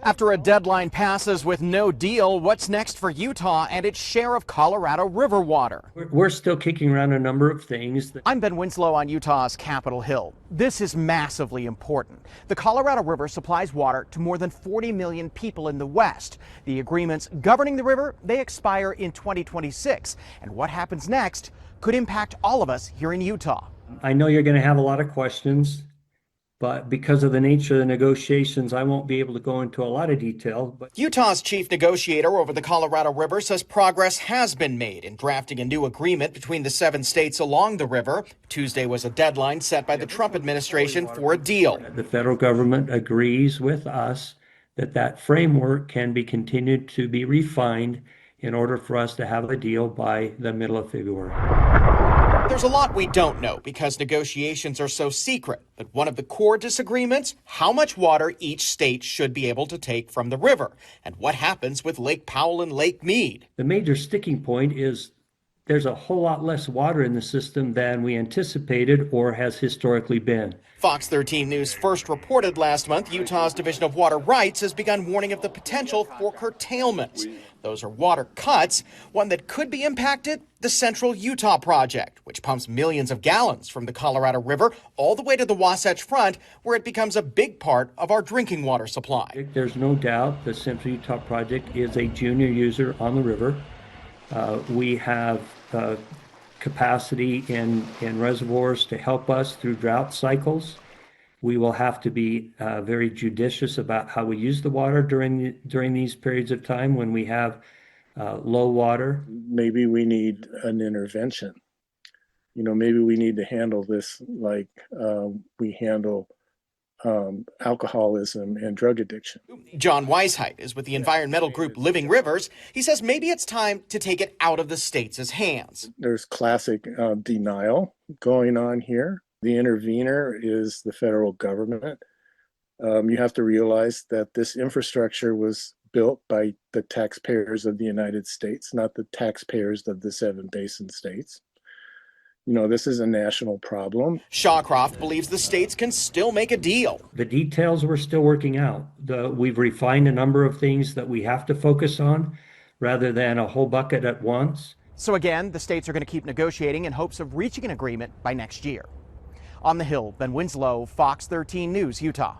After a deadline passes with no deal, what's next for Utah and its share of Colorado River water? We're still kicking around a number of things. I'm Ben Winslow on Utah's Capitol Hill. This is massively important. The Colorado River supplies water to more than 40 million people in the West. The agreements governing the river, they expire in 2026. And what happens next could impact all of us here in Utah. I know you're going to have a lot of questions, but because of the nature of the negotiations, I won't be able to go into a lot of detail. But Utah's chief negotiator over the Colorado River says progress has been made in drafting a new agreement between the 7 states along the river. Tuesday was a deadline set by the Trump administration for a deal. The federal government agrees with us that that framework can be continued to be refined in order for us to have a deal by the middle of February. There's a lot we don't know because negotiations are so secret, but one of the core disagreements, how much water each state should be able to take from the river, and what happens with Lake Powell and Lake Mead. The major sticking point is there's a whole lot less water in the system than we anticipated or has historically been. Fox 13 News first reported last month Utah's Division of Water Rights has begun warning of the potential for curtailments. Those are water cuts. One that could be impacted, the Central Utah Project, which pumps millions of gallons from the Colorado River all the way to the Wasatch Front, where it becomes a big part of our drinking water supply. There's no doubt the Central Utah Project is a junior user on the river. We have capacity in reservoirs to help us through drought cycles. We will have to be very judicious about how we use the water during these periods of time when we have low water. Maybe we need an intervention. Maybe we need to handle this like we handle alcoholism and drug addiction. John Weisheit is with the environmental group Living Rivers. He says maybe it's time to take it out of the states' hands. There's classic denial going on here. The intervener is the federal government. You have to realize that this infrastructure was built by the taxpayers of the United States, not the taxpayers of the 7 basin states. This is a national problem. Shawcroft believes the states can still make a deal. The details we're still working out. We've refined a number of things that we have to focus on rather than a whole bucket at once. So again, the states are going to keep negotiating in hopes of reaching an agreement by next year. On the Hill, Ben Winslow, Fox 13 News, Utah.